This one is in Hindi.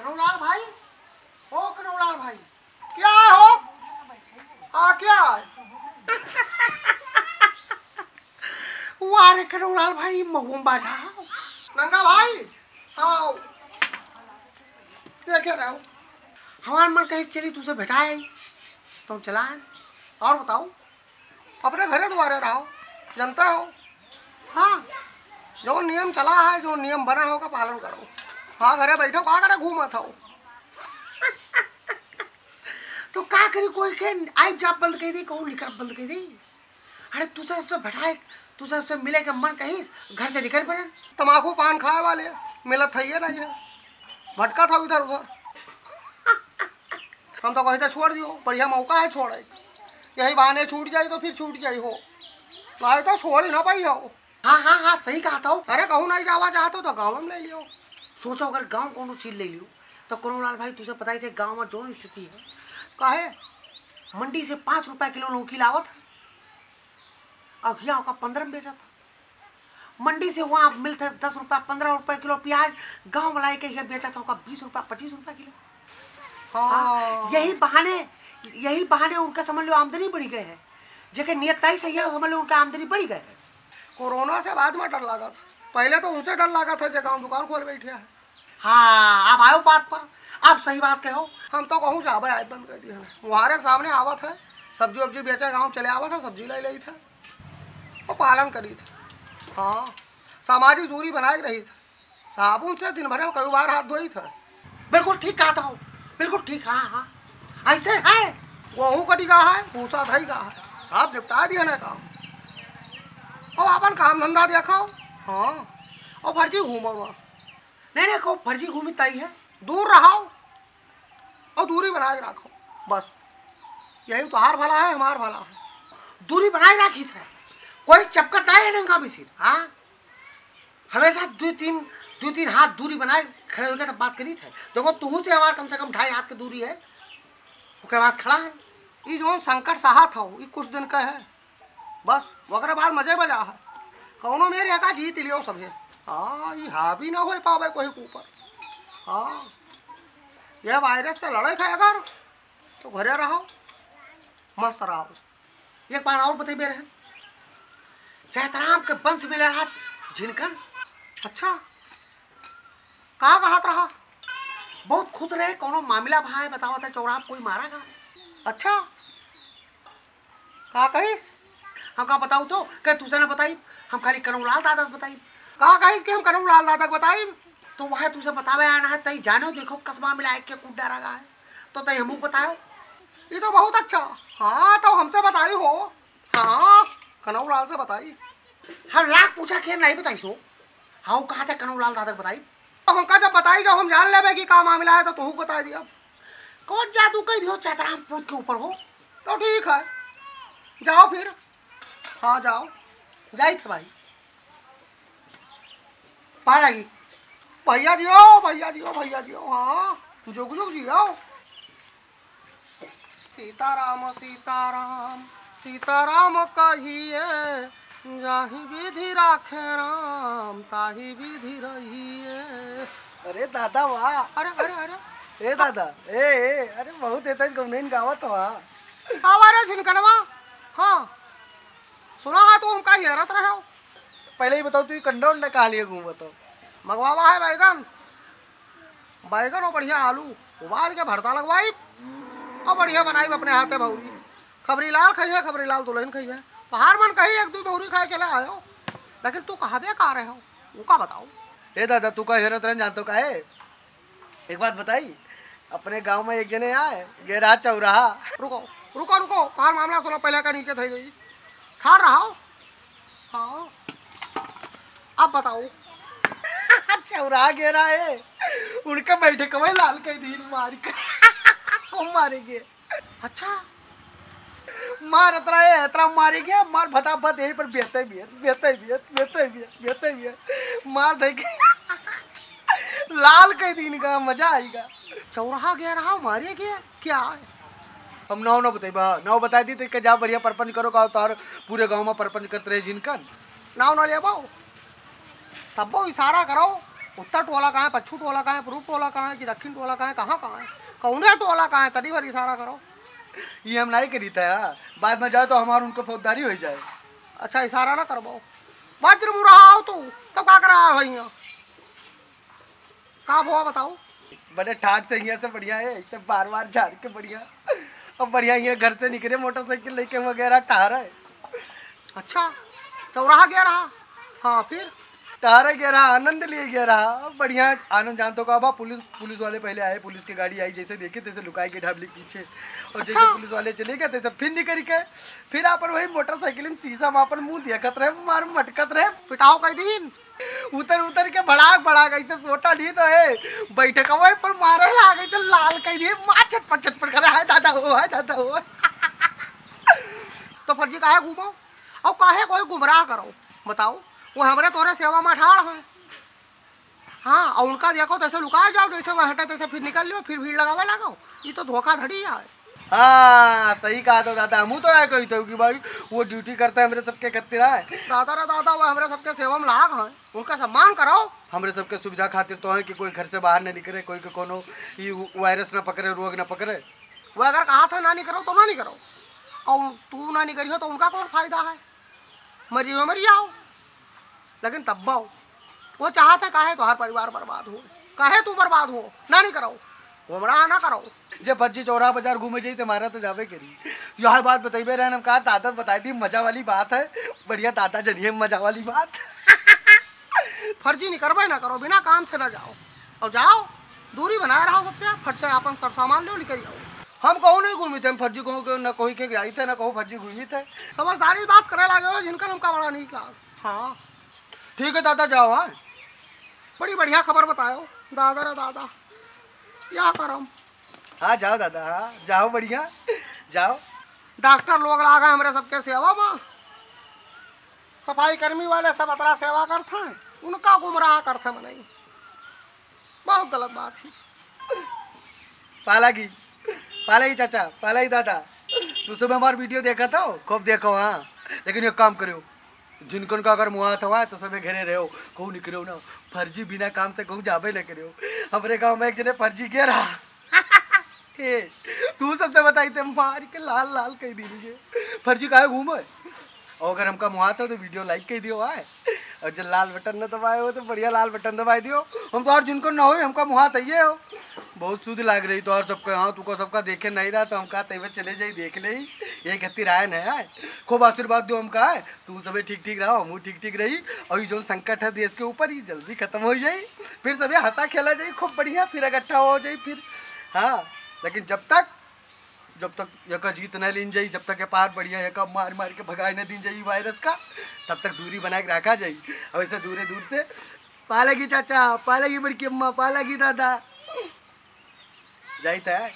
कनौलाल भाई, ओ कनौलाल भाई, क्या हो? क्या है? वारे कनौलाल भाई महुम बाजा नंगा भाई, आओ देखे रहो। हमार मन कहीं चली तुझसे भेटाए तुम चला है। और बताओ, अपने घरे द्वारे रहो, जनता हो। हाँ, जो नियम चला है, जो नियम बना होगा पालन करो। हाँ, घरे बैठो का करे घूमत हो। तो का करी, कोई के आइब जाप बंद कर दी, कहूँ निकल बंद कर दी। अरे तुझसे उससे बैठाए, तुझसे उससे मिले के मन कहीं घर से निकल पड़े। तम्बाकू पान खाए वाले मिलत है ये ना, ये भटका था उधर उधर। हम तो कहीं तो छोड़ दियो, बढ़िया मौका है छोड़े। यही बहाने छूट जाए तो फिर छूट जाई हो, नहीं तो छोड़ ही ना पाई हो। हाँ हाँ हाँ, सही कहा था। अरे कहूँ नहीं जावा चाहते तो गाँव में ले लियो। सोचो अगर गाँव कौन चीज ले लियो तो कनौलाल भाई तुझे पता ही थे गाँव में जो स्थिति है। काहे मंडी से 5 रुपए किलो लौकी लावत और यहाँ का 15 में बेचा था। मंडी से वहाँ मिलते 10 रुपए 15 रुपए किलो प्याज, गाँव में लाई के यहाँ बेचा था 20 रुपए 25 रुपए किलो। हाँ, यही बहाने उनका समझ लो आमदनी बढ़ी गए है। जेके नियताई सही है समझ लो उनका आमदनी बढ़ी गए है। कोरोना से बाद में डर लगा था, पहले तो उनसे डर लगा था जगह दुकान खोल बैठे है। हाँ, अब आयो बात पर, आप सही बात कहो। हम तो कहूँ जाबे आज बंद कर दिया। वहारे सामने आवत है, सब्जी वब्जी बेचे गाँव चले आवत है, सब्जी ले ली था और पालन करी था। हाँ, सामाजिक दूरी बनाए रही था, साबुन से दिन भर में कई बार हाथ धोई था। बिल्कुल ठीक कहा था, बिल्कुल ठीक। हाँ हाँ, ऐसे है। गेहूँ कटी का है, भूसा धई का है, सब निपटा दिया ना काम। और अपन काम धंधा देखो। हाँ, और फर्जी घूमो नहीं नहीं, को फर्जी घूमी तई है, दूर रहो और दूरी बनाए रखो बस। यही तुम्हार भला है, हमार भला है। दूरी बनाए रखी थे, कोई चपकत आए नहीं भी सिर। हाँ, हमेशा दो तीन हाथ दूरी बनाए खड़े होकर तब बात करी थे। देखो तू से हमार कम से कम 2.5 हाथ की दूरी है, उसके बाद खड़ा है। ये जो संकट सहा था ये कुछ दिन का है बस, वगैरह बाद मजे बजा है। कौनो मेरे का जीत लियो सब है। हाँ, ये हावी ना हो पावे कोई के ऊपर। हाँ, यह वायरस से लड़े थे अगर तो घरे रहो, मस्त रहो। एक बार और बताइए रहे, चैतराम के वंश में रहा झिनकन। अच्छा, कहाँ हाथ रहा, बहुत खुश रहे। कोनो मामला भाई बताओ था, चौराहा कोई मारा का। अच्छा, कहा कहीस हम कहा बताऊ तो क्या तुझसे न बताई, हम खाली कनौलाल दादा बताई। कहा कहीस कि हम कनौलाल दादा बताई तो वह तुझे बतावे आना है। तई जानो देखो कस्बा में लायक के कूट डरा है तो तई हमू बताओ। ये तो बहुत अच्छा। हाँ, तो हमसे बताई हो। हाँ, कनौलाल से बताई। हम लाख पूछा के नहीं बताई सो। हाँ, कहा था कनौलाल दादा बताई तो हमका जब बताई जो हम जान ले कि का मामला है तो तू बता दिया। कौन जादू कह दियो चैतराम पूत के ऊपर हो तो ठीक है, जाओ फिर। हाँ जाओ, जाई थे भाई पा लगी। भैया जी हो, भैया जी हो, भैया जी हो। हाँ, जुग जुग जी आओ। सीताराम सीताराम सीताराम कहिए, जाहि विधि राखे राम ताहि विधि रहिए। अरे दादा वाह, अरे अरे अरे ए दादा ए अरे बहुत येत गौनैन गावत वाह। आवारे झिनकनवा। हाँ, सुना है तो हम का हेरत रहे हो। पहले ही बताओ तू कंडा उंडा कहा लिए घूम बताओ। मंगवावा है बैगन, बैगन और बढ़िया आलू उबाल के भरता लगवाई और बढ़िया बनाई अपने हाथे भौरी। खबरी लाल खाई है, खबरी लाल दुल्हन खाई है। पहाड़ मन कही 1-2 भौरी खाए चले आयो, लेकिन तू कहा बे का रहे हो वो का बताओ। ए दादा तू का हेरत रह जानतो का है। एक बात बताई, अपने गांव में एक जने आए गेरा चौराहा। रुको रुको रुको, कहा मामला सुनो, पहले का नीचे थी गई खा रहा हो। हाँ, अब बताओ। चौराहा गेरा है, उनका बैठे कमाई लाल के दिन मारी को मारेंगे। अच्छा, मार अतरा है अतरा मारेंगे, मार फटाफट यहीं पर बेहते मार देंगे। लाल के दिन का मजा आएगा। चौराहा गया रहा मारे गया क्या है। हम नाव ना बताई बा, नाव बता दी तो जा बढ़िया परपंच करो का तार पूरे गांव में परपंच करते रहे जिनका नाव ना ले बाओ। तब वो इशारा करो उत्तर टोला कहाँ है, पश्चिम टोला कहाँ है, पूर्व टोला कहाँ है कि दक्षिण टोला कहाँ है, कहाँ है, कौने टोला कहाँ है, तभी बार इशारा करो। ये हम नहीं करी था, बाद में जाए तो हमारे उनको फौजदारी हो जाए। अच्छा इशारा ना करवाओ, वज्र मुरा आओ तू तो क्या करा है भैया, कहाँ हुआ बताओ। बड़े ठाट से यहाँ से बढ़िया है, ऐसे बार बार झाड़ के बढ़िया, और बढ़िया ये घर से निकले मोटरसाइकिल लेके वगैरह टहरा है। अच्छा चौराहा गया रहा, हाँ फिर टहरा गया रहा, आनंद लिए गया रहा, बढ़िया आनंद जानते हो। पुलिस वाले पहले आए, पुलिस की गाड़ी आई, जैसे देखे तैसे लुकाई के ढाबली पीछे, और अच्छा? जैसे पुलिस वाले चले गए तैसे फिर निकल के फिर अपन वही मोटरसाइकिल में शीशा में अपन मुंह देखत रहे, मार मटकत रहे। पिटाओ कई दिन उतर के बड़ा गई तो सोटा नहीं तो है बैठे कवे पर मारे ला गई तो लाल कह दिए, मार चटपट कर हाय दादा हो। तो फर्जी काहे घूमो और काहे कोई गुमराह करो बताओ, वो हमारे तोरे सेवा में ठाड़ है। हाँ और उनका देखो तैसे लुका जाओ, जैसे वह हटे तैसे फिर निकल लो, फिर भीड़ लगावे लगाओ, ये तो धोखाधड़ी है। हाँ सही कहा तो दादा, हम तो है कही तो कि भाई वो ड्यूटी करता है मेरे सबके खतिर है। दादा रे दादा वो हमारे सबके सेवा में लाग है, उनका सम्मान करो। हमारे सबके सुविधा खातिर तो है कि कोई घर से बाहर न निकले, कोई के कोनो ये वायरस ना पकड़े, रोग ना पकड़े। वो अगर कहा था ना नहीं करो तो ना नहीं करो, और तू ना नहीं करी हो तो उनका कौन फायदा है, मर जाओ। लेकिन तब वो चाहता काहे तो हर परिवार बर्बाद हो, काहे तू बर्बाद हो, ना नहीं करो, गुमराह ना करो। जब फर्जी चौराहा बाजार घूमे जाई तो हमारा तो जावे करी। यह बात बताइए रहन, हम कहा दादा बताई थी, मजा वाली बात है, बढ़िया दादा जनिए मजा वाली बात। फर्जी नहीं करवाई ना करो, बिना काम से ना जाओ, और जाओ दूरी बनाए रहो सबसे, फट से अपन सर सामान लो निकल जाओ। हम कहूँ नहीं घूमी थे, हम फर्जी कहूँ न कोई के आई थे, न कहूँ फर्जी घूमी थे। समझदारी बात करे लगे हो जिनका हमका बड़ा नहीं क्लास। हाँ ठीक है दादा जाओ। हाँ बड़ी बढ़िया खबर बताओ दादा रे दादा, क्या करम। हाँ जाओ दादा, हाँ जाओ बढ़िया जाओ। डॉक्टर लोग लागा हमारे सबके सेवा में, सफाई कर्मी वाले सब अतरा सेवा करते हैं, उनका गुमराह करते मनाई, बहुत गलत बात है। पालागी चाचा, पालागी दादा, तू सुबह हमारा वीडियो देखा था, खूब देखो। हाँ लेकिन एक काम करो, जिनकन का अगर मुआ था तो सब घरे रहो, कहूँ नहीं करो ना, फर्जी बिना काम से कहूँ जाबे न करो। हमारे गांव में एक जने फर्जी किया रहा। तू सबसे बताई थे, मार के लाल लाल कह दीजिए फर्जी काहे घूमे। और अगर हमका मुआ था तो वीडियो लाइक कह दियो आए, और जब लाल बटन न दबाए हो तो बढ़िया लाल बटन दबाई दियो। हम तो और जिनको न हो हमका मुआ तैये हो, बहुत शुद्ध लाग रही तो और सबका। हाँ तुको सबका देखे नहीं रहा तो हम कहा तैवे चले जाई देख ले, एक हत्ती राय न है, खूब आशीर्वाद दो हमका है, तू सबे ठीक ठीक रहो, हम ठीक ठीक रही, और ये जो संकट है देश के ऊपर ये जल्दी खत्म हो जाए, फिर सबे हंसा खेला जाए खूब बढ़िया, फिर इकट्ठा हो जाए फिर। हाँ लेकिन जब तक यका जीत न लीन जाई, जब तक के पार बढ़िया यका मार मार के भगाए न दिन जाई वायरस का, तब तक दूरी बना के रखा जाई। और ऐसे दूर से पालेगी चाचा, पालेगी बड़की अम्मा, पालेगी दादा, जाइत है।